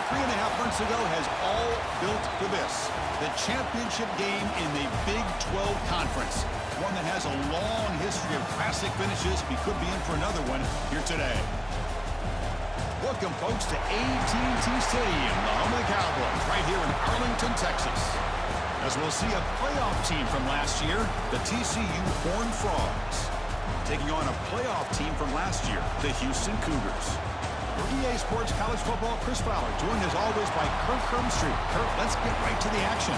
3.5 months ago has all built for this. The championship game in the Big 12 Conference. One that has a long history of classic finishes. We could be in for another one here today. Welcome, folks, to AT&T Stadium, the home of the Cowboys, right here in Arlington, Texas. As we'll see a playoff team from last year, the TCU Horned Frogs, taking on a playoff team from last year, the Houston Cougars. For EA Sports College Football, Chris Fowler, joined as always by Kirk Hermstreet. Kirk, let's get right to the action.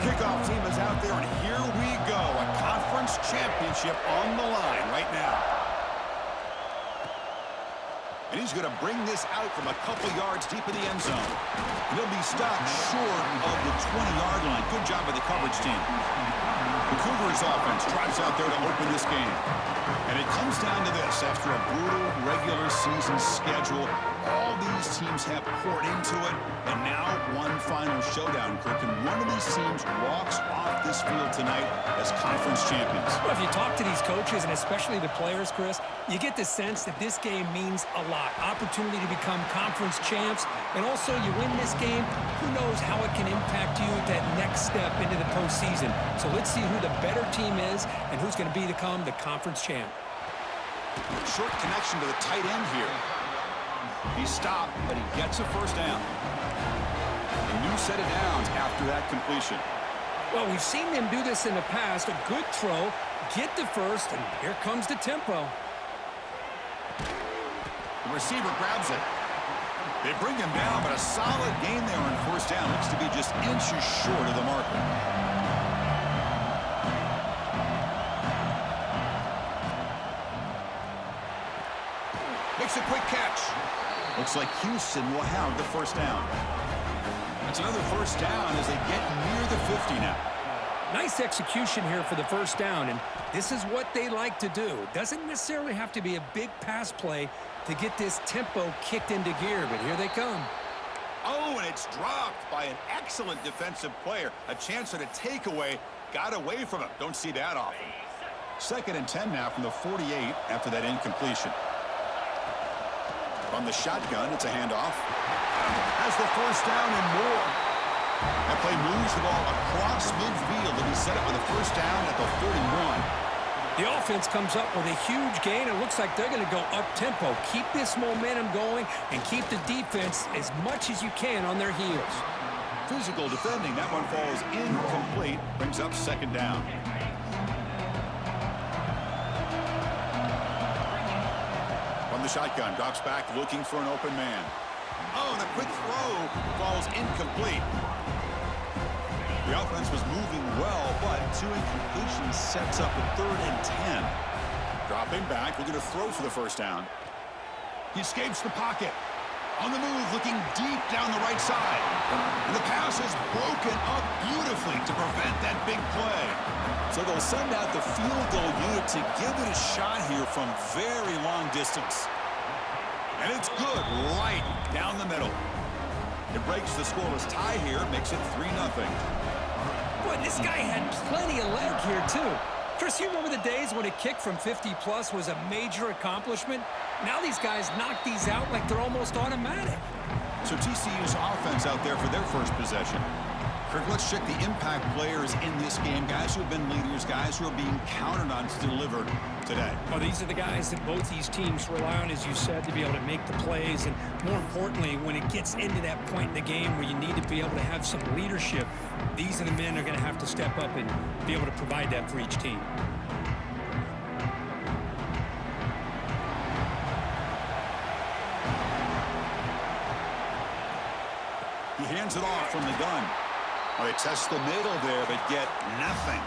Kickoff team is out there, and here we go. A conference championship on the line right now. And he's going to bring this out from a couple yards deep in the end zone. And he'll be stopped short of the 20-yard line. Good job by the coverage team. The Cougars offense drives out there to open this game. And it comes down to this. After a brutal regular season schedule, all these teams have poured into it. And now one final showdown, Kirk. And one of these teams walks off this field tonight as conference champions. Well, if you talk to these coaches, and especially the players, Chris, you get the sense that this game means a lot. Opportunity to become conference champs. And also, you win this game, who knows how it can impact you at that next step into the postseason. So let's see who the better team is and who's going to become the conference champ. Short connection to the tight end here. He stopped, but he gets a first down. A new set of downs after that completion. Well, we've seen them do this in the past. A good throw, get the first, and here comes the tempo. The receiver grabs it. They bring him down, but a solid gain there on first down. Looks to be just inches short of the marker. Makes a quick catch. Looks like Houston will have the first down. It's another first down as they get near the 50 now. Nice execution here for the first down, and this is what they like to do. It doesn't necessarily have to be a big pass play to get this tempo kicked into gear, but here they come. Oh, and it's dropped by an excellent defensive player. A chance at a takeaway. Got away from it. Don't see that often. 2nd and 10 now from the 48 after that incompletion. From the shotgun, it's a handoff. Has the first down and more. That play moves the ball across midfield, and he set up with a first down at the 31. The offense comes up with a huge gain. It looks like they're going to go up-tempo. Keep this momentum going and keep the defense as much as you can on their heels. Physical defending. That one falls incomplete. Brings up 2nd down. From the shotgun, drops back looking for an open man. Oh, and a quick throw falls incomplete. The offense was moving well, but 2 incompletions sets up a 3rd and 10. Dropping back, looking to throw for the first down. He escapes the pocket. On the move, looking deep down the right side. And the pass is broken up beautifully to prevent that big play. So they'll send out the field goal unit to give it a shot here from very long distance. And it's good right down the middle. It breaks the scoreless tie here, makes it 3-0. Boy, this guy had plenty of leg here, too. Chris, you remember the days when a kick from 50-plus was a major accomplishment? Now these guys knock these out like they're almost automatic. So TCU's offense out there for their first possession. Kirk, let's check the impact players in this game. Guys who have been leaders, guys who are being counted on to deliver today. Well, these are the guys that both these teams rely on, as you said, to be able to make the plays. And more importantly, when it gets into that point in the game where you need to be able to have some leadership, these are the men that are going to have to step up and be able to provide that for each team. He hands it off from the gun. Well, they test the middle there, but get nothing.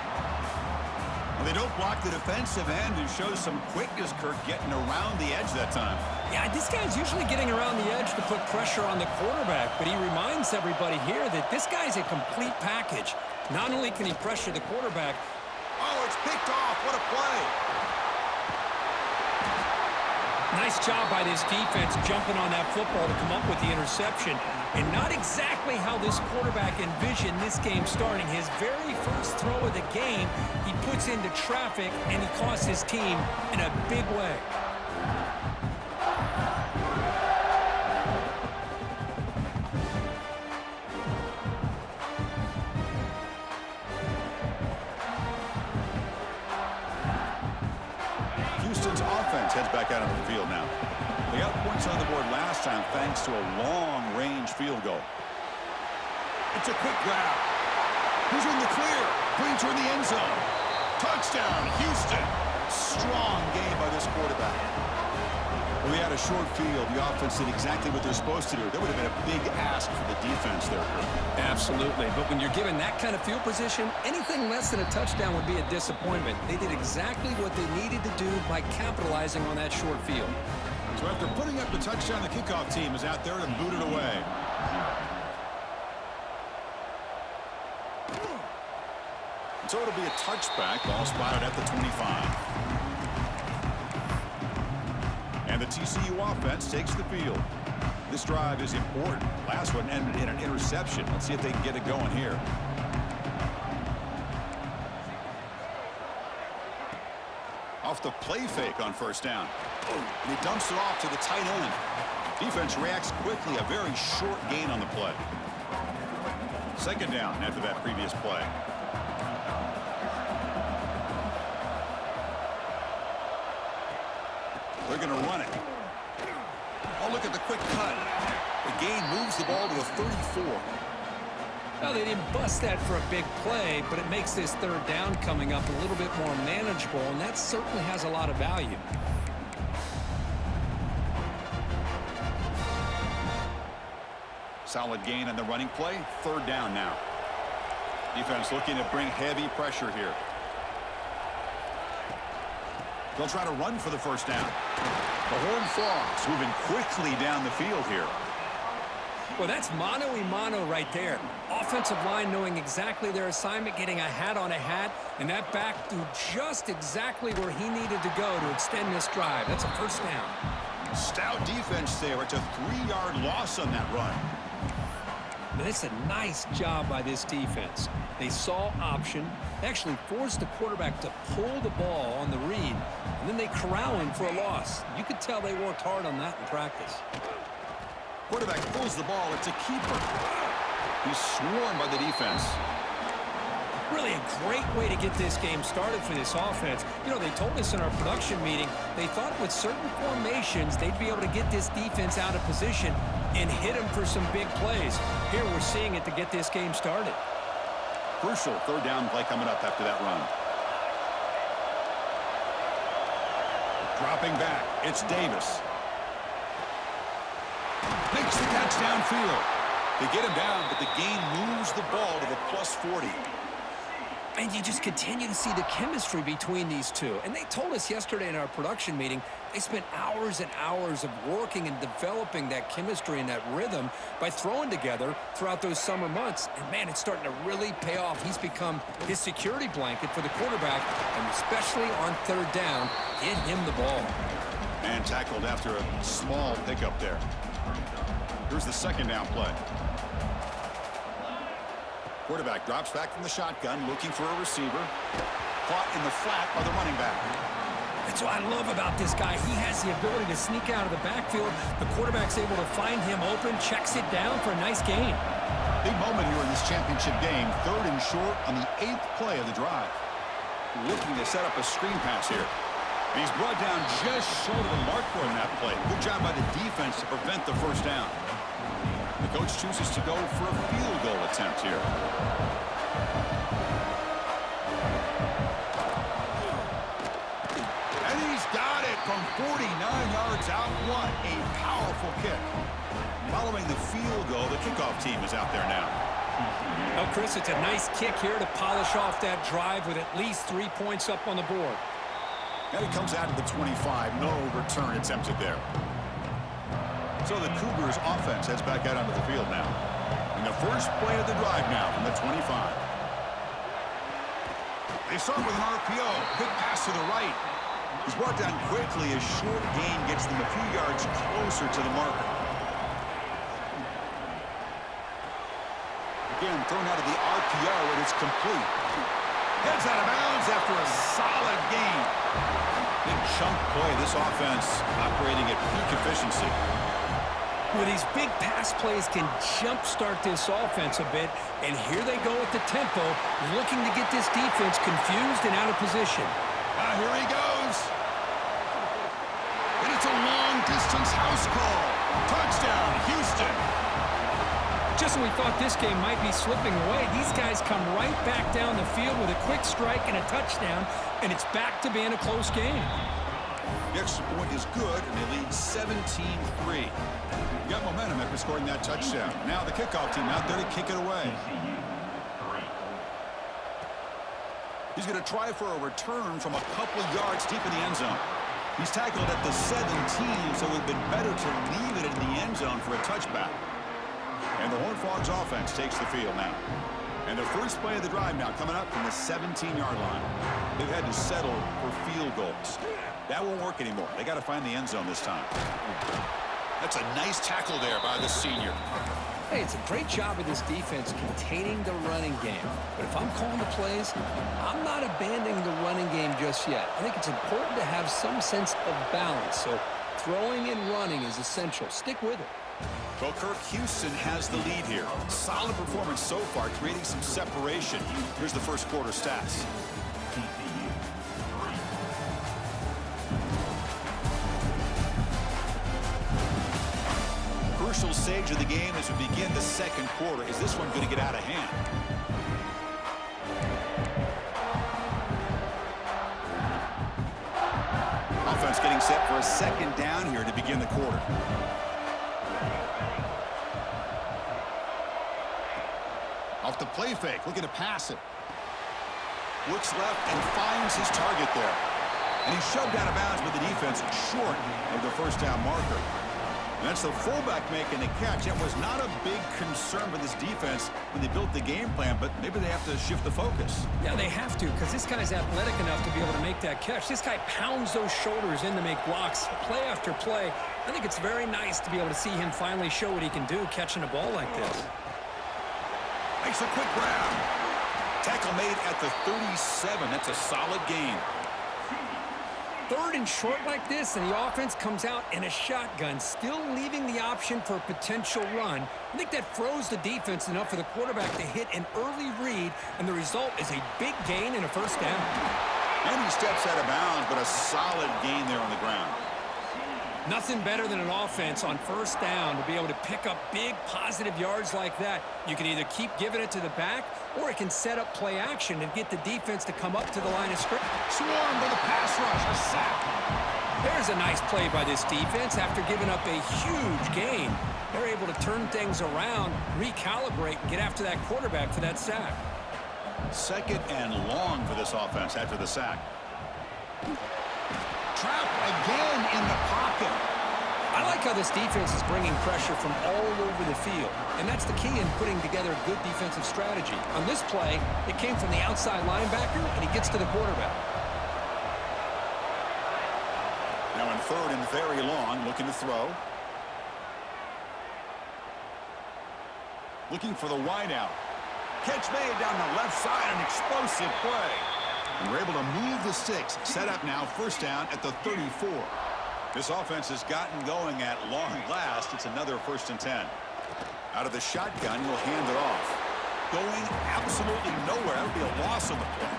Well, they don't block the defensive end and show some quickness, Kirk, getting around the edge that time. Yeah, this guy's usually getting around the edge to put pressure on the quarterback, but he reminds everybody here that this guy's a complete package. Not only can he pressure the quarterback, Oh, it's picked off. What a play. Nice job by this defense jumping on that football to come up with the interception. And not exactly how this quarterback envisioned this game starting. His very first throw of the game, he puts into traffic, and he costs his team in a big way. Houston's offense heads back out on the field now. They got points on the board last time thanks to a long-range field goal. It's a quick grab. Who's in the clear? Brings her in the end zone. Touchdown, Houston. Strong game by this quarterback. Well, they had a short field. The offense did exactly what they're supposed to do. That would have been a big ask for the defense there. Absolutely. But when you're given that kind of field position, anything less than a touchdown would be a disappointment. They did exactly what they needed to do by capitalizing on that short field. So after putting up the touchdown, the kickoff team is out there to boot it away. So it'll be a touchback. Ball spotted at the 25. And the TCU offense takes the field. This drive is important. Last one ended in an interception. Let's see if they can get it going here. Off the play fake on first down. And he dumps it off to the tight end. Defense reacts quickly. A very short gain on the play. Second down after that previous play. They're going to run it. Oh, look at the quick cut. The gain moves the ball to the 34. Well, they didn't bust that for a big play, but it makes this third down coming up a little bit more manageable, and that certainly has a lot of value. Solid gain on the running play. Third down now. Defense looking to bring heavy pressure here. They'll try to run for the first down. The Horned Frogs moving quickly down the field here. Well, that's mano-a-mano right there. Offensive line knowing exactly their assignment, getting a hat on a hat, and that back threw just exactly where he needed to go to extend this drive. That's a first down. Stout defense there. It's a 3-yard loss on that run. It's a nice job by this defense. They saw option, actually forced the quarterback to pull the ball on the read, and then they corral him for a loss. You could tell they worked hard on that in practice. Quarterback pulls the ball. It's a keeper. He's swarmed by the defense. Really a great way to get this game started for this offense. You know, they told us in our production meeting they thought with certain formations they'd be able to get this defense out of position and hit them for some big plays. Here we're seeing it to get this game started. Crucial third down play coming up after that run. Dropping back, it's Davis. Makes the catch downfield. They get him down, but the gain moves the ball to the plus 40. And you just continue to see the chemistry between these two. And they told us yesterday in our production meeting, they spent hours and hours of working and developing that chemistry and that rhythm by throwing together throughout those summer months. And, man, it's starting to really pay off. He's become his security blanket for the quarterback, and especially on third down, get him the ball. And tackled after a small pickup there. Here's the second down play. Quarterback drops back from the shotgun, looking for a receiver. Caught in the flat by the running back. That's what I love about this guy. He has the ability to sneak out of the backfield. The quarterback's able to find him open, checks it down for a nice gain. Big moment here in this championship game. Third and short on the 8th play of the drive. Looking to set up a screen pass here. And he's brought down just short of the mark for him that play. Good job by the defense to prevent the first down. The coach chooses to go for a field goal attempt here. And he's got it from 49 yards out. What a powerful kick. Following the field goal, the kickoff team is out there now. Well, Chris, it's a nice kick here to polish off that drive with at least 3 points up on the board. And it comes out of the 25. No return attempted there. So the Cougars offense heads back out onto the field now. And the first play of the drive now from the 25. They start with an RPO. Quick pass to the right. He's brought down quickly. A short gain gets them a few yards closer to the marker. Again, thrown out of the RPO, and it's complete. Heads out of bounds after a solid gain. Big chunk play. This offense operating at peak efficiency. Well, these big pass plays can jumpstart this offense a bit, and here they go at the tempo, looking to get this defense confused and out of position. Here he goes. And it's a long-distance house call. Touchdown, Houston. Just when we thought this game might be slipping away, these guys come right back down the field with a quick strike and a touchdown, and it's back to being a close game. The extra point is good, and they lead 17-3. You got momentum after scoring that touchdown. Now the kickoff team out there to kick it away. He's going to try for a return from a couple of yards deep in the end zone. He's tackled at the 17, so it would have been better to leave it in the end zone for a touchback. And the Horned Frogs offense takes the field now. And the first play of the drive now coming up from the 17-yard line. They've had to settle for field goals. That won't work anymore. They got to find the end zone this time. That's a nice tackle there by the senior. Hey, it's a great job of this defense containing the running game. But if I'm calling the plays, I'm not abandoning the running game just yet. I think it's important to have some sense of balance. So throwing and running is essential. Stick with it. Well, Kirk, Houston has the lead here. Solid performance so far, creating some separation. Here's the first quarter stats. Crucial stage of the game as we begin the second quarter. Is this one going to get out of hand? Offense getting set for a second down here to begin the quarter. Off the play fake, looking to pass it. Looks left and finds his target there. And he's shoved out of bounds with the defense short of the first down marker. And that's the fullback making the catch. That was not a big concern for this defense when they built the game plan, but maybe they have to shift the focus. Yeah, they have to, because this guy's athletic enough to be able to make that catch. This guy pounds those shoulders in to make blocks play after play. I think it's very nice to be able to see him finally show what he can do catching a ball like this. Makes a quick grab. Tackle made at the 37. That's a solid gain. Third and short like this, and the offense comes out in a shotgun, still leaving the option for a potential run. I think that froze the defense enough for the quarterback to hit an early read, and the result is a big gain and a first down. And he steps out of bounds, but a solid gain there on the ground. Nothing better than an offense on first down to be able to pick up big positive yards like that. You can either keep giving it to the back, or it can set up play action and get the defense to come up to the line of scrimmage. Swarmed with a pass rush, a sack. There's a nice play by this defense. After giving up a huge gain, they're able to turn things around, recalibrate, and get after that quarterback for that sack. Second and long for this offense after the sack. Trapped again in the pocket. I like how this defense is bringing pressure from all over the field, and that's the key in putting together a good defensive strategy. On this play, it came from the outside linebacker, and he gets to the quarterback. Now in third and very long, looking to throw. Looking for the wideout. Catch made down the left side, an explosive play. And we're able to move the sticks. Set up now, first down at the 34. This offense has gotten going at long last. It's another 1st and 10. Out of the shotgun, he'll hand it off. Going absolutely nowhere. That would be a loss on the play.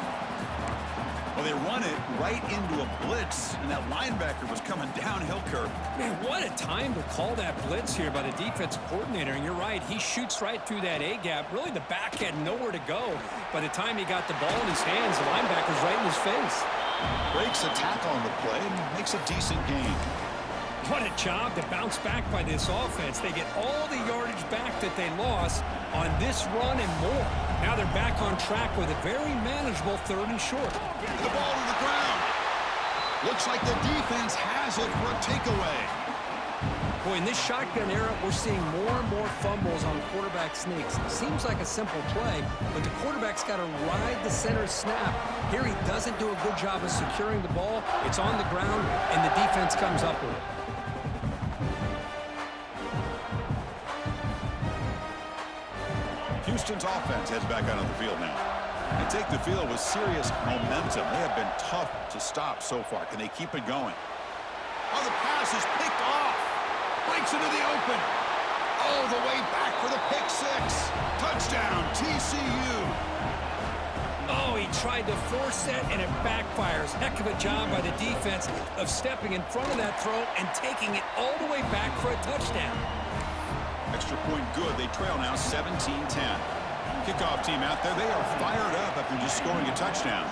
Well, they run it right into a blitz, and that linebacker was coming downhill, Kirk. Man, what a time to call that blitz here by the defensive coordinator. And you're right, he shoots right through that A-gap. Really, the back had nowhere to go. By the time he got the ball in his hands, the linebacker's right in his face. Breaks a tackle on the play and makes a decent gain. What a job to bounce back by this offense. They get all the yardage back that they lost on this run and more. Now they're back on track with a very manageable 3rd and short. The ball to the ground. Looks like the defense has it for a takeaway. Boy, in this shotgun era, we're seeing more and more fumbles on quarterback sneaks. Seems like a simple play, but the quarterback's got to ride the center snap. Here he doesn't do a good job of securing the ball. It's on the ground, and the defense comes up with it. Houston's offense heads back out on the field now. They take the field with serious momentum. They have been tough to stop so far. Can they keep it going? Oh, the pass is picked off. Breaks into the open. All the way back for the pick six. Touchdown, TCU. Oh, he tried to force it, and it backfires. Heck of a job by the defense of stepping in front of that throw and taking it all the way back for a touchdown. Extra point good. They trail now 17-10. Kickoff team out there. They are fired up after just scoring a touchdown.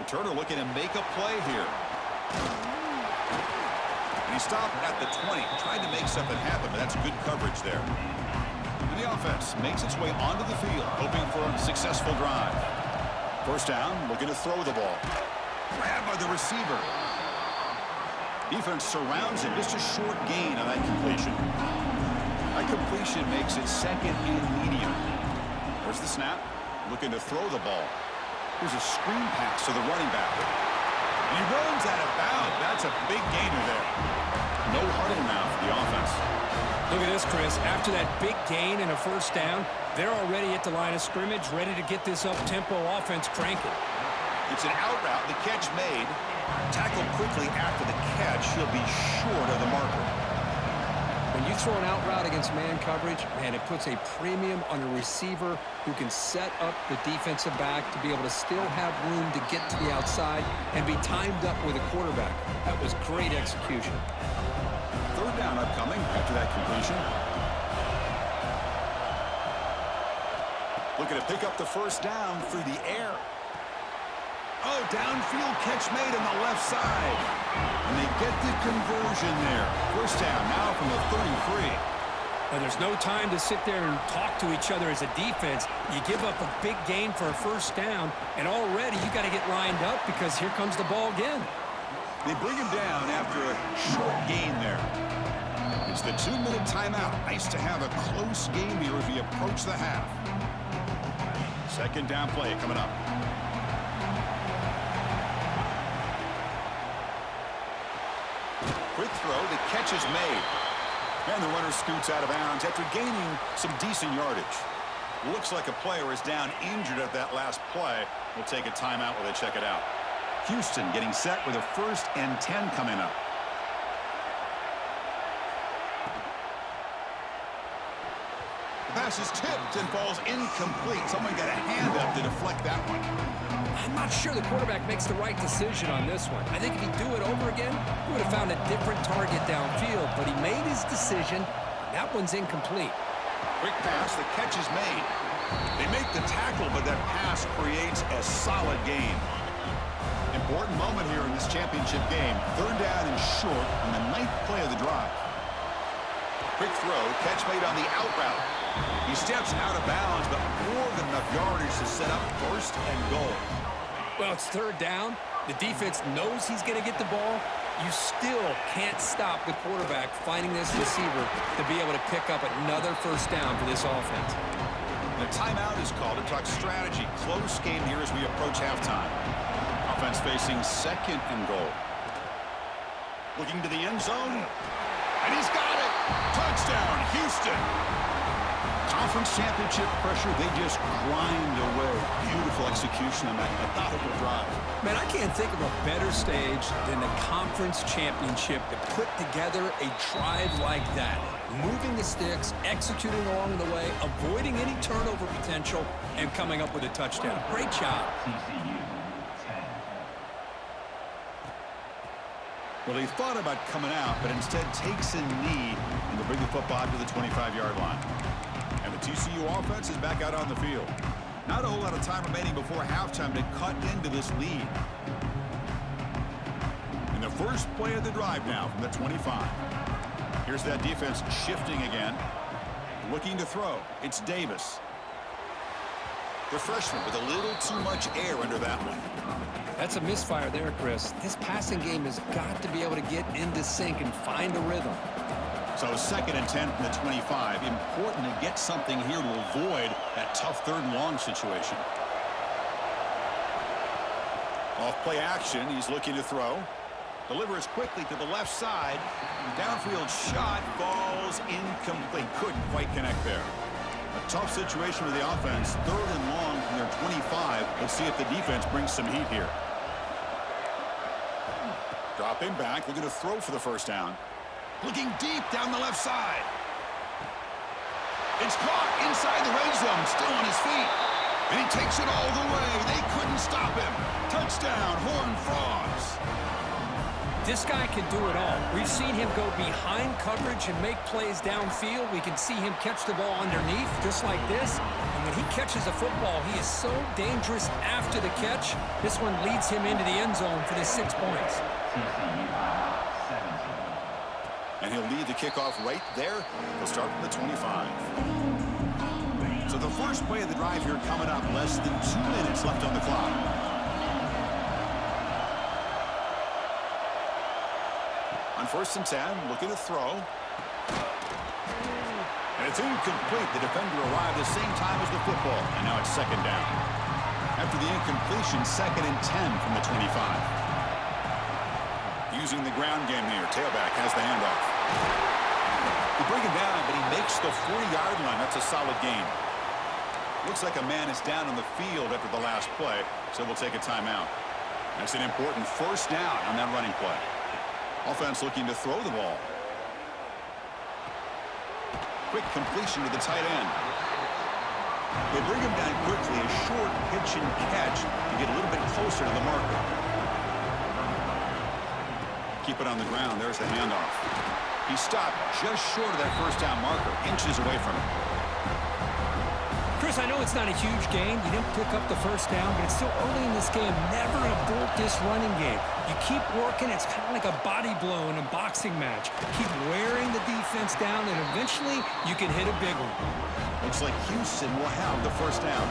Returner looking to make a play here. And he stopped at the 20. Tried to make something happen, but that's good coverage there. And the offense makes its way onto the field, hoping for a successful drive. First down, looking to throw the ball. Grabbed by the receiver. Defense surrounds him. Just a short gain on that completion. That completion makes it second and medium. There's the snap. Looking to throw the ball. Here's a screen pass to the running back. And he runs out of bounds. That's a big gainer there. No huddle now for the offense. Look at this, Chris. After that big gain and a first down, they're already at the line of scrimmage, ready to get this up-tempo offense cranking. It's an out route. The catch made. Tackled quickly after the catch. He'll be short of the marker. When you throw an out route against man coverage, man, it puts a premium on a receiver who can set up the defensive back to be able to still have room to get to the outside and be timed up with a quarterback. That was great execution. Third down upcoming after that completion. Looking to pick up the first down through the air. Oh, downfield catch made on the left side. And they get the conversion there. First down now from the 33. Now, there's no time to sit there and talk to each other as a defense. You give up a big gain for a first down, and already you got to get lined up because here comes the ball again. They bring him down after a short gain there. It's the 2-minute timeout. Nice to have a close game here as we approach the half. Second down play coming up. Quick throw, the catch is made. And the runner scoots out of bounds after gaining some decent yardage. Looks like a player is down injured at that last play. We'll take a timeout while they check it out. Houston getting set with a 1st and 10 coming up. The pass is tipped and falls incomplete. Someone got a hand up to deflect that one. I'm not sure the quarterback makes the right decision on this one. I think if he'd do it over again, he would have found a different target downfield, but he made his decision. That one's incomplete. Quick pass, the catch is made. They make the tackle, but that pass creates a solid gain. Important moment here in this championship game. Third down and short on the 9th play of the drive. Quick throw, catch made on the out route. He steps out of bounds, but more than enough yardage to set up 1st and goal. Well, it's third down. The defense knows he's going to get the ball. You still can't stop the quarterback finding this receiver to be able to pick up another first down for this offense. The timeout is called to talk strategy. Close game here as we approach halftime. Offense facing 2nd and goal. Looking to the end zone. And he's got it. Touchdown, Houston. Conference championship pressure, they just grind away. Beautiful execution on that methodical drive. Man, I can't think of a better stage than the conference championship to put together a drive like that. Moving the sticks, executing along the way, avoiding any turnover potential, and coming up with a touchdown. Great job. Well, he thought about coming out, but instead takes a knee and to bring the football to the 25-yard line. And the TCU offense is back out on the field. Not a whole lot of time remaining before halftime to cut into this lead. And the first play of the drive now from the 25. Here's that defense shifting again. Looking to throw. It's Davis. The freshman with a little too much air under that one. That's a misfire there, Chris. This passing game has got to be able to get into sync and find a rhythm. So 2nd and 10 from the 25. Important to get something here to avoid that tough 3rd and long situation. Off play action, he's looking to throw. Delivers quickly to the left side. Downfield shot falls incomplete. Couldn't quite connect there. A tough situation with the offense. 3rd and long from their 25. Let's see if the defense brings some heat here. Dropping back, looking to throw for the first down. Looking deep down the left side. It's caught inside the red zone, still on his feet. And he takes it all the way. They couldn't stop him. Touchdown, Horned Frogs. This guy can do it all. We've seen him go behind coverage and make plays downfield. We can see him catch the ball underneath, just like this. And when he catches a football, he is so dangerous after the catch. This one leads him into the end zone for the 6 points. And he'll lead the kickoff right there. He'll start from the 25. So the first play of the drive here coming up. Less than 2 minutes left on the clock. On 1st and 10, looking to throw. And it's incomplete. The defender arrived the same time as the football. And now it's 2nd down. After the incompletion, 2nd and 10 from the 25. Using the ground game here. Tailback has the handoff. They bring him down, but he makes the 40-yard line. That's a solid gain. Looks like a man is down on the field after the last play, so we'll take a timeout. That's an important 1st down on that running play. Offense looking to throw the ball. Quick completion to the tight end. They bring him down quickly. A short pitch and catch to get a little bit closer to the marker. Keep it on the ground. There's the handoff. He stopped just short of that 1st down marker, inches away from it. Chris, I know it's not a huge gain. You didn't pick up the 1st down, but it's still early in this game. Never abort this running game. You keep working. It's kind of like a body blow in a boxing match. Keep wearing the defense down, and eventually you can hit a big one. Looks like Houston will have the 1st down.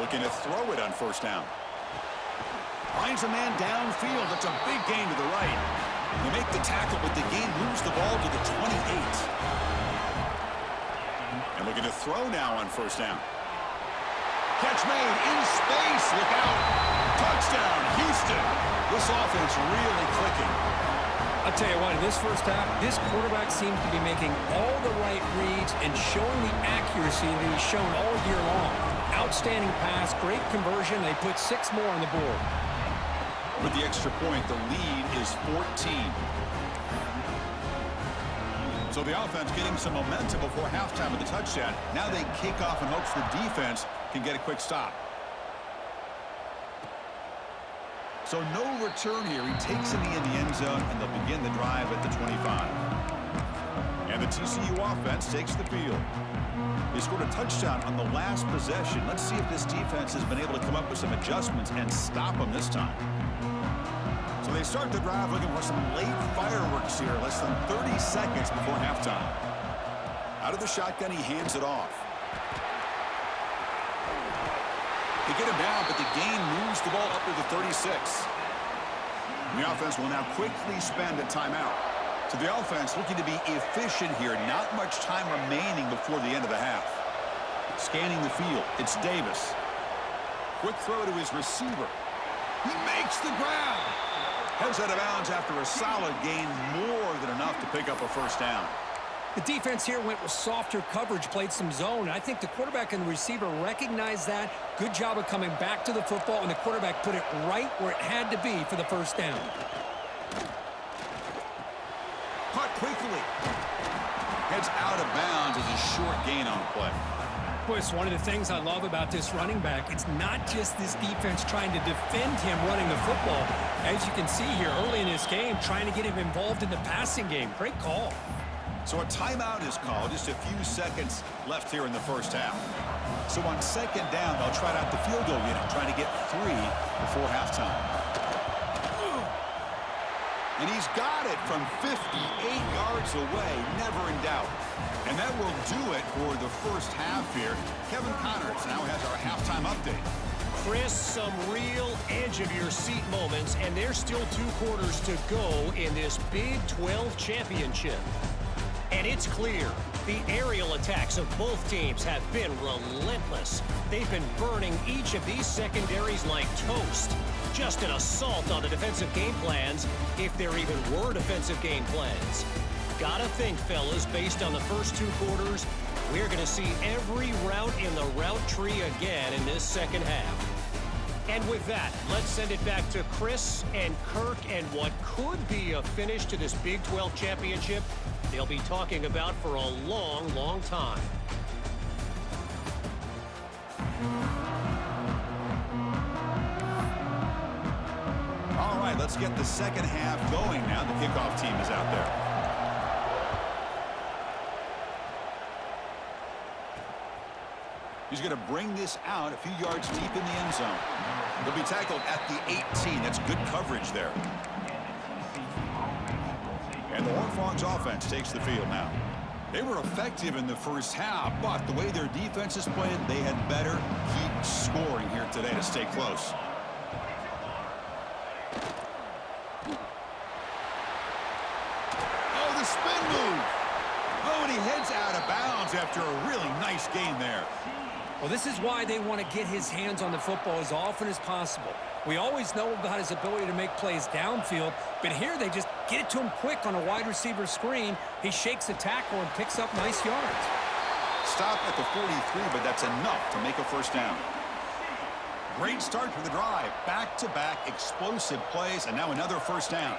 Looking to throw it on 1st down. Finds a man downfield. That's a big gain to the right. They make the tackle, but the gain moves the ball to the 28. And looking to throw now on 1st down. Catch made in space. Look out. Touchdown, Houston. This offense really clicking. I'll tell you what, in this 1st half, this quarterback seems to be making all the right reads and showing the accuracy that he's shown all year long. Outstanding pass, great conversion. They put 6 more on the board. With the extra point, the lead is 14. So the offense getting some momentum before halftime with the touchdown. Now they kick off in hopes the defense can get a quick stop. So no return here. He takes it in the end zone, and they'll begin the drive at the 25. And the TCU offense takes the field. They scored a touchdown on the last possession. Let's see if this defense has been able to come up with some adjustments and stop them this time. So they start the drive looking for some late fireworks here, less than 30 seconds before halftime. Out of the shotgun, he hands it off. They get him down, but the gain moves the ball up to the 36. And the offense will now quickly spend a timeout. So the offense looking to be efficient here. Not much time remaining before the end of the half. Scanning the field, it's Davis. Quick throw to his receiver. He makes the grab. Heads out of bounds after a solid gain, more than enough to pick up a 1st down. The defense here went with softer coverage, played some zone. I think the quarterback and the receiver recognized that. Good job of coming back to the football, and the quarterback put it right where it had to be for the 1st down. Caught quickly. Heads out of bounds as a short gain on the play. Boy, it's one of the things I love about this running back. It's not just this defense trying to defend him running the football. As you can see here early in this game, trying to get him involved in the passing game. Great call. So a timeout is called. Just a few seconds left here in the 1st half. So on 2nd down, they'll try out the field goal unit, trying to get 3 before halftime. And he's got it from 58 yards away, never in doubt. And that will do it for the first half here. Kevin Connors now has our halftime update. Chris, some real edge-of-your-seat moments, and there's still 2 quarters to go in this Big 12 championship. And it's clear, the aerial attacks of both teams have been relentless. They've been burning each of these secondaries like toast. Just an assault on the defensive game plans, if there even were defensive game plans. Gotta think, fellas, based on the first 2 quarters, we're going to see every route in the route tree again in this second half. And with that, let's send it back to Chris and Kirk and what could be a finish to this Big 12 championship they'll be talking about for a long, long time. All right, let's get the second half going now. The kickoff team is out there. He's going to bring this out a few yards deep in the end zone. He'll be tackled at the 18. That's good coverage there. And the Horned Frogs offense takes the field now. They were effective in the first half, but the way their defense is playing, they had better keep scoring here today to stay close. Oh, the spin move. Oh, and he heads out of bounds after a really nice game there. Well, this is why they want to get his hands on the football as often as possible. We always know about his ability to make plays downfield, but here they just get it to him quick on a wide receiver screen. He shakes a tackle and picks up nice yards. Stop at the 43, but that's enough to make a first down. Great start for the drive. Back-to-back explosive plays, and now another first down.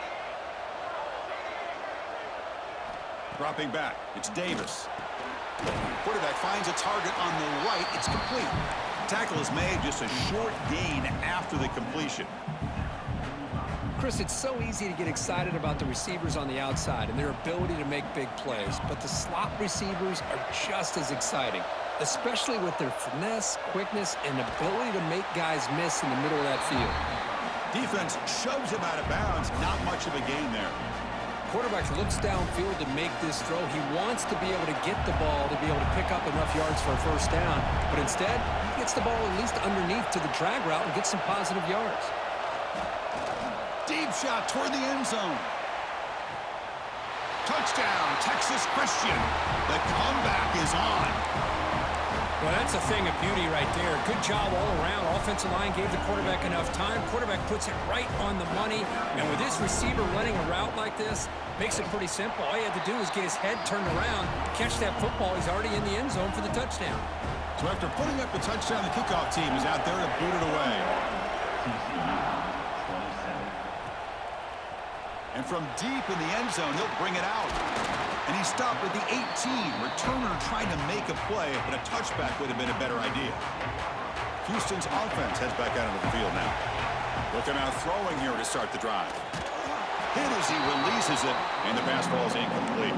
Dropping back, it's Davis. Quarterback finds a target on the right. It's complete. Tackle is made, just a short gain after the completion. Chris, it's so easy to get excited about the receivers on the outside and their ability to make big plays, but the slot receivers are just as exciting, especially with their finesse, quickness, and ability to make guys miss in the middle of that field. Defense shoves him out of bounds. Not much of a gain there. Quarterback looks downfield to make this throw. He wants to be able to get the ball to be able to pick up enough yards for a first down, but instead, he gets the ball at least underneath to the drag route and gets some positive yards. Deep shot toward the end zone. Touchdown, Texas Christian. The comeback is on. Well, that's a thing of beauty right there. Good job all around. Offensive line gave the quarterback enough time. Quarterback puts it right on the money. And with this receiver running a route like this, makes it pretty simple. All you had to do is get his head turned around, catch that football. He's already in the end zone for the touchdown. So after putting up the touchdown, the kickoff team is out there to boot it away. And from deep in the end zone, he'll bring it out. And he stopped at the 18. Returner trying to make a play, but a touchback would have been a better idea. Houston's offense heads back out into the field now. Looking out throwing here to start the drive. Hit as he releases it, and the pass ball is incomplete.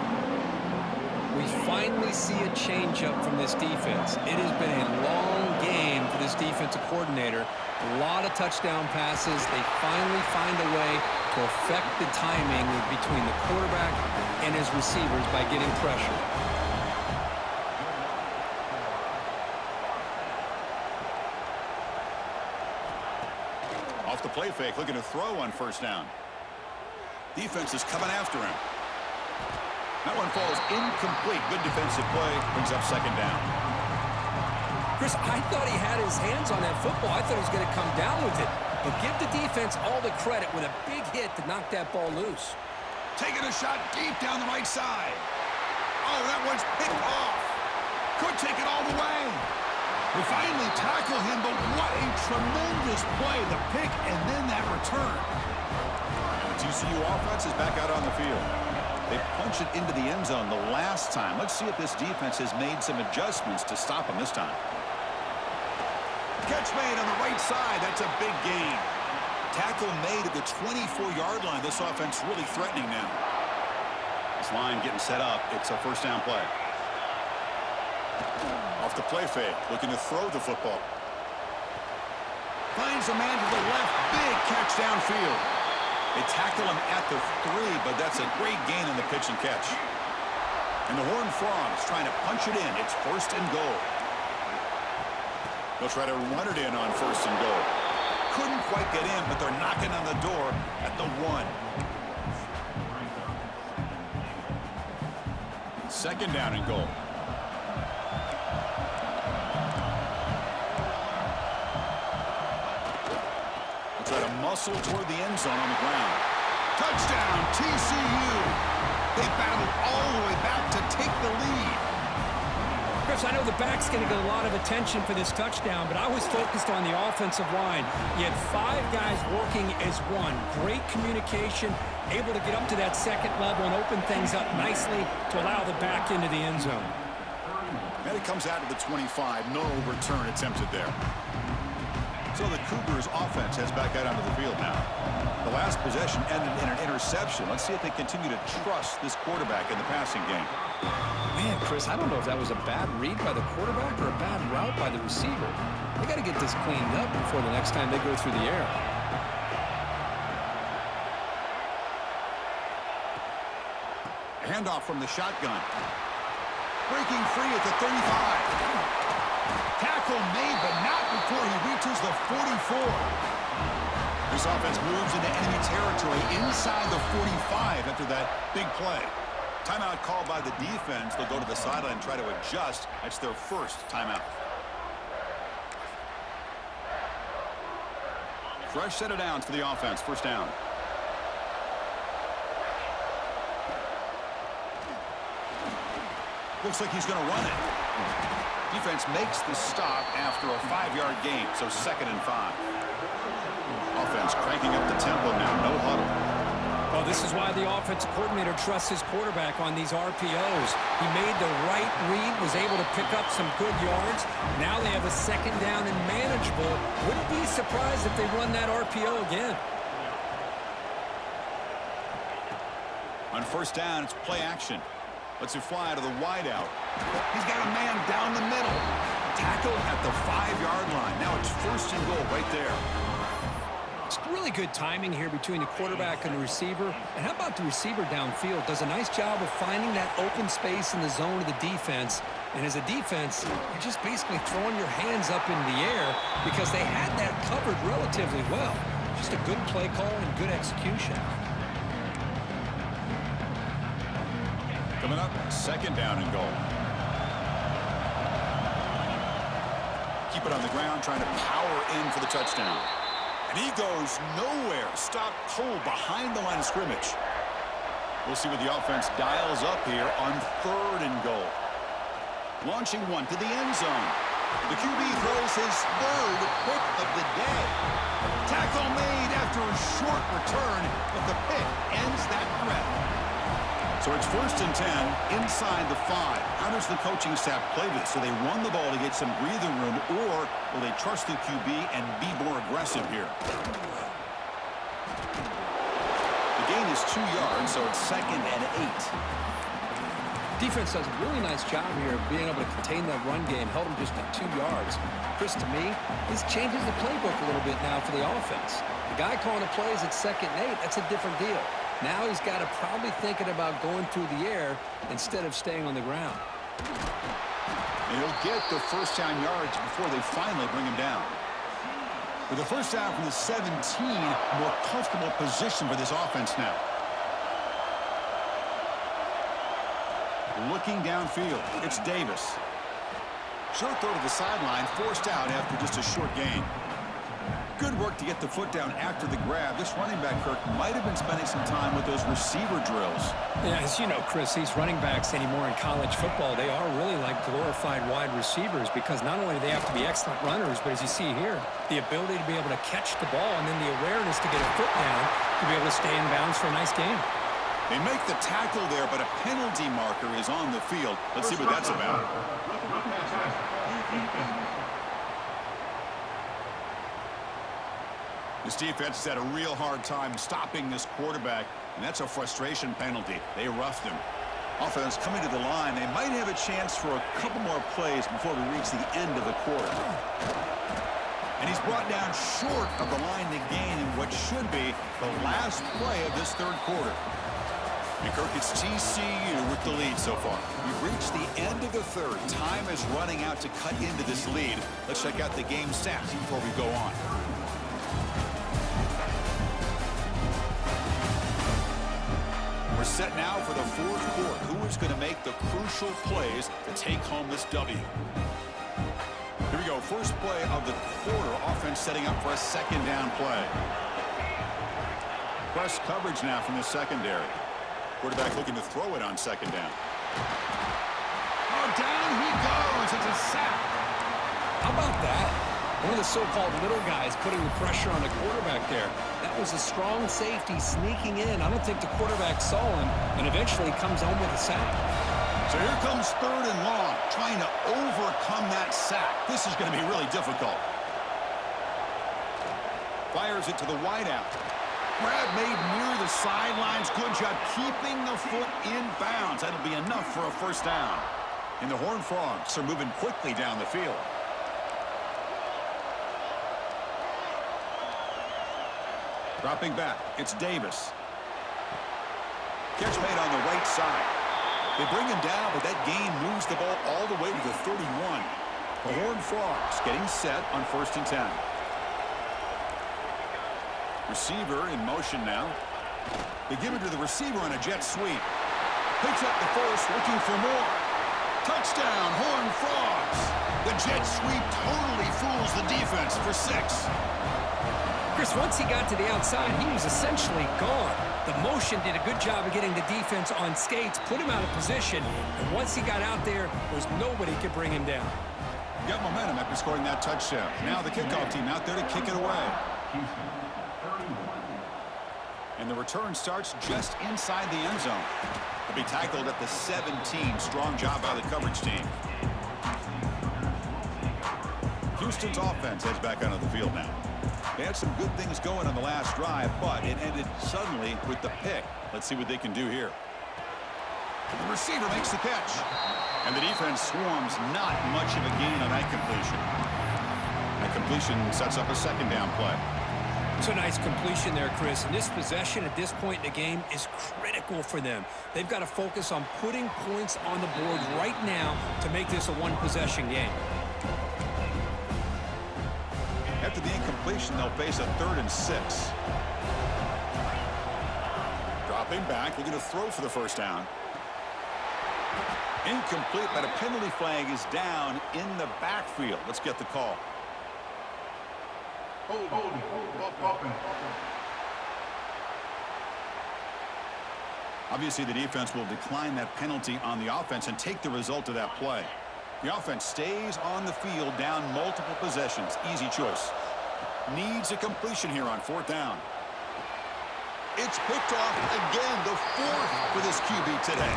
We finally see a changeup from this defense. It has been a long game for this defensive coordinator. A lot of touchdown passes. They finally find a way to affect the timing between the quarterback and his receivers by getting pressure. Off the play fake, looking to throw on first down. Defense is coming after him. That one falls incomplete. Good defensive play, brings up second down. Chris, I thought he had his hands on that football. I thought he was going to come down with it. But give the defense all the credit with a big hit to knock that ball loose. Taking a shot deep down the right side. Oh, that one's picked off. Could take it all the way. We finally tackle him, but what a tremendous play. The pick and then that return. And the TCU offense is back out on the field. They punched it into the end zone the last time. Let's see if this defense has made some adjustments to stop him this time. Catch made on the right side. That's a big gain. Tackle made at the 24-yard line. This offense really threatening now. This line getting set up. It's a first down play. Off the play fake, looking to throw the football. Finds a man to the left. Big catch downfield. They tackle him at the 3, but that's a great gain in the pitch and catch. And the Horned Frogs trying to punch it in. It's 1st and goal. They'll try to run it in on 1st and goal. Couldn't quite get in, but they're knocking on the door at the 1. 2nd down and goal. They'll try to muscle toward the end zone on the ground. Touchdown, TCU! They battled all the way back to take the lead. Chris, I know the back's going to get a lot of attention for this touchdown, but I was focused on the offensive line. You had 5 guys working as one. Great communication, able to get up to that 2nd level and open things up nicely to allow the back into the end zone. And it comes out to the 25. No return attempted there. So the Cougars offense heads back out onto the field now. The last possession ended in an interception. Let's see if they continue to trust this quarterback in the passing game. Man, Chris, I don't know if that was a bad read by the quarterback or a bad route by the receiver. They got to get this cleaned up before the next time they go through the air. Handoff from the shotgun. Breaking free at the 35. Tackle made, but not before he reaches the 44. This offense moves into enemy territory inside the 45 after that big play. Timeout called by the defense. They'll go to the sideline and try to adjust. That's their 1st timeout. Fresh set of downs for the offense. 1st down. Looks like he's going to run it. Defense makes the stop after a 5-yard gain, so 2nd and 5. Offense cranking up the tempo now. No huddle. Well, this is why the offensive coordinator trusts his quarterback on these RPOs. He made the right read, was able to pick up some good yards. Now they have a 2nd down and manageable. Wouldn't be surprised if they run that RPO again. On 1st down, it's play action. Lets it fly to the wideout. He's got a man down the middle. Tackled at the 5-yard line. Now it's 1st and goal right there. It's really good timing here between the quarterback and the receiver. And how about the receiver downfield? Does a nice job of finding that open space in the zone of the defense. And as a defense, you're just basically throwing your hands up in the air because they had that covered relatively well. Just a good play call and good execution. Coming up, 2nd down and goal. Keep it on the ground, trying to power in for the touchdown. And he goes nowhere. Stopped cold behind the line of scrimmage. We'll see what the offense dials up here on 3rd and goal. Launching one to the end zone. The QB throws his 3rd pick of the day. Tackle made after a short return, but the pick ends that threat. So it's 1st and 10 inside the 5. How does the coaching staff play this? Do they run the ball to get some breathing room, or will they trust the QB and be more aggressive here? The gain is 2 yards, so it's 2nd and 8. Defense does a really nice job here of being able to contain that run game, held them just at 2 yards. Chris, to me, this changes the playbook a little bit now for the offense. The guy calling the plays at 2nd and 8, that's a different deal. Now he's got to probably thinking about going through the air instead of staying on the ground. And he'll get the 1st down yards before they finally bring him down. With the 1st down from the 17, more comfortable position for this offense now. Looking downfield, it's Davis. Short throw to the sideline, forced out after just a short gain. Good work to get the foot down after the grab. This running back, Kirk, might have been spending some time with those receiver drills. Yeah, as you know, Chris, these running backs anymore in college football, they are really like glorified wide receivers because not only do they have to be excellent runners, but as you see here, the ability to be able to catch the ball and then the awareness to get a foot down to be able to stay in bounds for a nice game. They make the tackle there, but a penalty marker is on the field. Let's see what that's about. This defense has had a real hard time stopping this quarterback, and that's a frustration penalty. They roughed him. Offense coming to the line. They might have a chance for a couple more plays before we reach the end of the quarter. And he's brought down short of the line to gain in what should be the last play of this third quarter. And Kirk, it's TCU with the lead so far. We've reached the end of the third. Time is running out to cut into this lead. Let's check out the game stats before we go on. We're set now for the fourth quarter. Who is going to make the crucial plays to take home this W? Here we go. First play of the quarter. Offense setting up for a second down play. Press coverage now from the secondary. Quarterback looking to throw it on second down. Oh, down he goes. It's a sack. How about that? One of the so-called little guys putting the pressure on the quarterback there. That was a strong safety sneaking in. I don't think the quarterback saw him, and eventually comes home with a sack. So here comes third and long, trying to overcome that sack. This is going to be really difficult. Fires it to the wideout. Grab made near the sidelines. Good job keeping the foot in bounds. That'll be enough for a first down. And the Horned Frogs are moving quickly down the field. Dropping back, it's Davis. Catch made on the right side. They bring him down, but that gain moves the ball all the way to the 31. The Horned Frogs getting set on 1st and 10. Receiver in motion now. They give it to the receiver on a jet sweep. Picks up the first, looking for more. Touchdown, Horned Frogs. The jet sweep totally fools the defense for 6. Chris, once he got to the outside, he was essentially gone. The motion did a good job of getting the defense on skates, put him out of position, and once he got out there was nobody could bring him down. Got momentum after scoring that touchdown. Now the kickoff team out there to kick it away. And the return starts just inside the end zone. He'll be tackled at the 17. Strong job by the coverage team. Houston's offense heads back onto the field now. They had some good things going on the last drive, but it ended suddenly with the pick. Let's see what they can do here. The receiver makes the catch. And the defense swarms. Not much of a gain on that completion. That completion sets up a second down play. It's a nice completion there, Chris. And this possession at this point in the game is critical for them. They've got to focus on putting points on the board right now to make this a one-possession game. After the incompletion, they'll face a 3rd and 6. Dropping back, looking to throw for the first down. Incomplete, but a penalty flag is down in the backfield. Let's get the call. Obviously, the defense will decline that penalty on the offense and take the result of that play. The offense stays on the field down multiple possessions. Easy choice. Needs a completion here on 4th down. It's picked off again, the 4th for this QB today.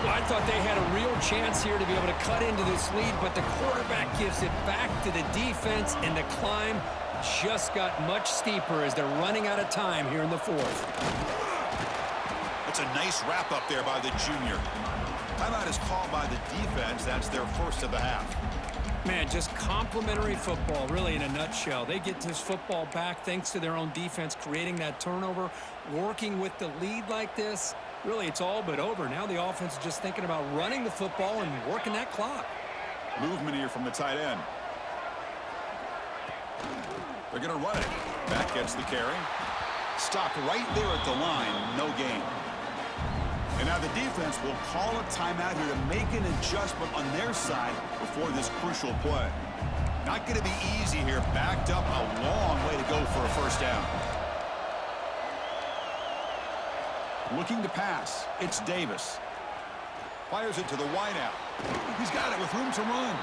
Well, I thought they had a real chance here to be able to cut into this lead, but the quarterback gives it back to the defense, and the climb just got much steeper as they're running out of time here in the 4th. That's a nice wrap up there by the junior. Timeout is called by the defense. That's their first of the half. Man, just complimentary football, really, in a nutshell. They get this football back thanks to their own defense, creating that turnover, working with the lead like this. Really, it's all but over. Now the offense is just thinking about running the football and working that clock. Movement here from the tight end. They're going to run it. Back gets the carry. Stopped right there at the line. No gain. And now the defense will call a timeout here to make an adjustment on their side before this crucial play. Not going to be easy here. Backed up a long way to go for a first down. Looking to pass. It's Davis. Fires it to the wideout. He's got it with room to run.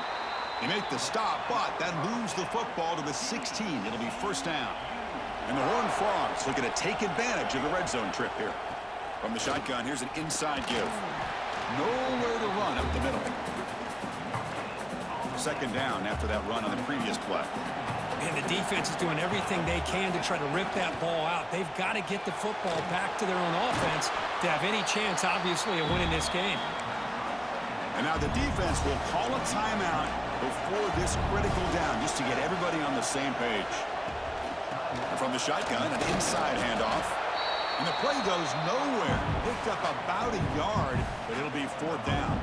They make the stop, but that moves the football to the 16. It'll be first down. And the Horned Frogs looking to take advantage of the red zone trip here. From the shotgun, here's an inside give. Nowhere to run up the middle. Second down after that run on the previous play. And the defense is doing everything they can to try to rip that ball out. They've got to get the football back to their own offense to have any chance, obviously, of winning this game. And now the defense will call a timeout before this critical down, just to get everybody on the same page. And from the shotgun, an inside handoff. And the play goes nowhere. Picked up about a yard, but it'll be 4th down.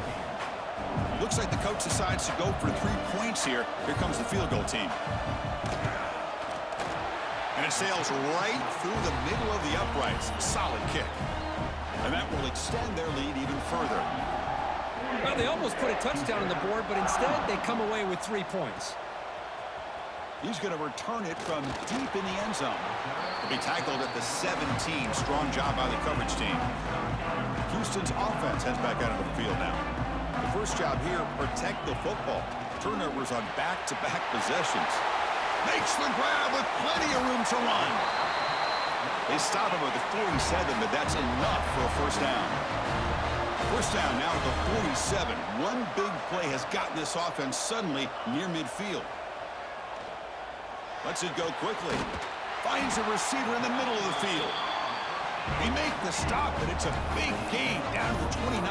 Looks like the coach decides to go for 3 points here. Here comes the field goal team. And it sails right through the middle of the uprights. Solid kick. And that will extend their lead even further. Well, they almost put a touchdown on the board, but instead they come away with 3 points. He's going to return it from deep in the end zone. He'll be tackled at the 17. Strong job by the coverage team. Houston's offense heads back out of the field now. The first job here, protect the football. Turnovers on back-to-back possessions. Makes the grab with plenty of room to run. They stop him at the 47, but that's enough for a first down. First down now at the 47. One big play has gotten this offense suddenly near midfield. Lets it go quickly. Finds a receiver in the middle of the field. They make the stop, but it's a big gain down to the 29.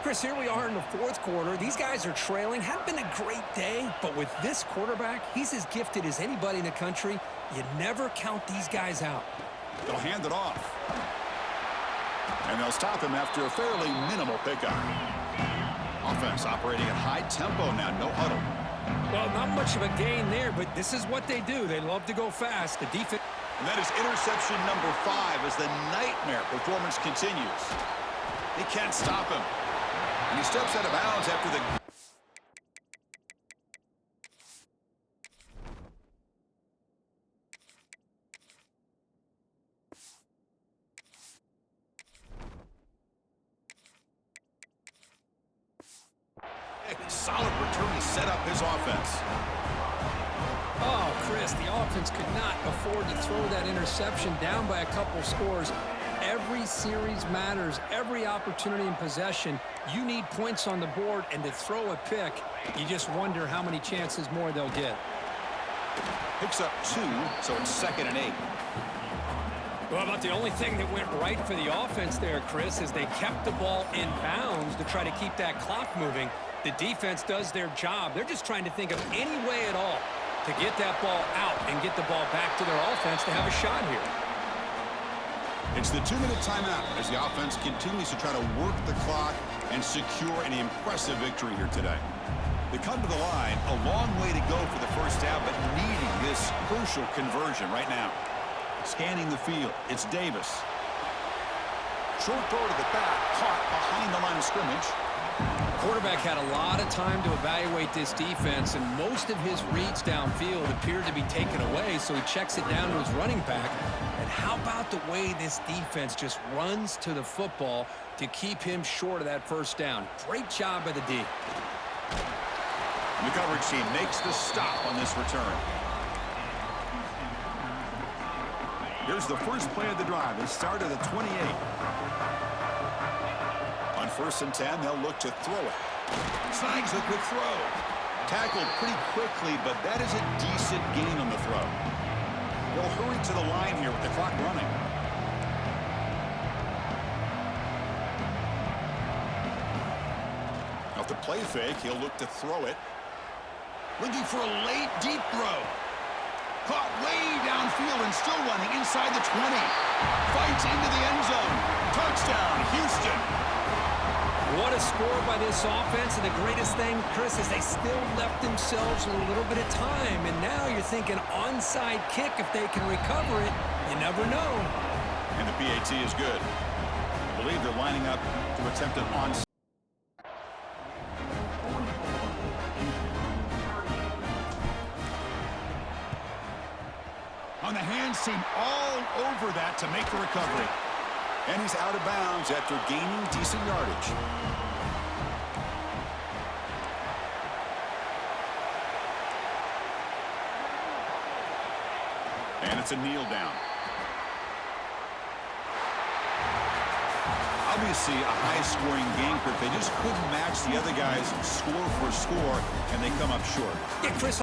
Chris, here we are in the 4th quarter. These guys are trailing. Had been a great day, but with this quarterback, he's as gifted as anybody in the country. You never count these guys out. They'll hand it off. And they'll stop him after a fairly minimal pickup. Offense operating at high tempo now, no huddle. Well, not much of a gain there, but this is what they do. They love to go fast. The defense. And that is interception number 5 as the nightmare performance continues. They can't stop him. And he steps out of bounds after the... Solid return to set up his offense. Oh, Chris, the offense could not afford to throw that interception down by a couple scores. Every series matters. Every opportunity in possession, you need points on the board, and to throw a pick, you just wonder how many chances more they'll get. Picks up 2, so it's 2nd and 8. Well, about the only thing that went right for the offense there, Chris, is they kept the ball in bounds to try to keep that clock moving. The defense does their job. They're just trying to think of any way at all to get that ball out and get the ball back to their offense to have a shot here. It's the 2-minute timeout as the offense continues to try to work the clock and secure an impressive victory here today. They come to the line, a long way to go for the first down, but needing this crucial conversion right now. Scanning the field, it's Davis. Short throw to the back, caught behind the line of scrimmage. Quarterback had a lot of time to evaluate this defense, and most of his reads downfield appeared to be taken away, so he checks it down to his running back. And how about the way this defense just runs to the football to keep him short of that first down? Great job by the D. The coverage team makes the stop on this return. Here's the first play of the drive. They start at the 28. On 1st and 10, they'll look to throw it. Snags a quick throw. Tackled pretty quickly, but that is a decent gain on the throw. They'll hurry to the line here with the clock running. Off the play fake, he'll look to throw it. Looking for a late, deep throw. Caught way downfield and still running inside the 20. Fights into the end zone. Touchdown, Houston. What a score by this offense, and the greatest thing, Chris, is they still left themselves a little bit of time, and now you're thinking onside kick if they can recover it. You never know. And the PAT is good. I believe they're lining up to attempt an onside. On the hands team all over that to make the recovery. And he's out of bounds after gaining decent yardage. And it's a kneel down. Obviously a high-scoring game, but they just couldn't match the other guys score for score, and they come up short. Yeah, Chris,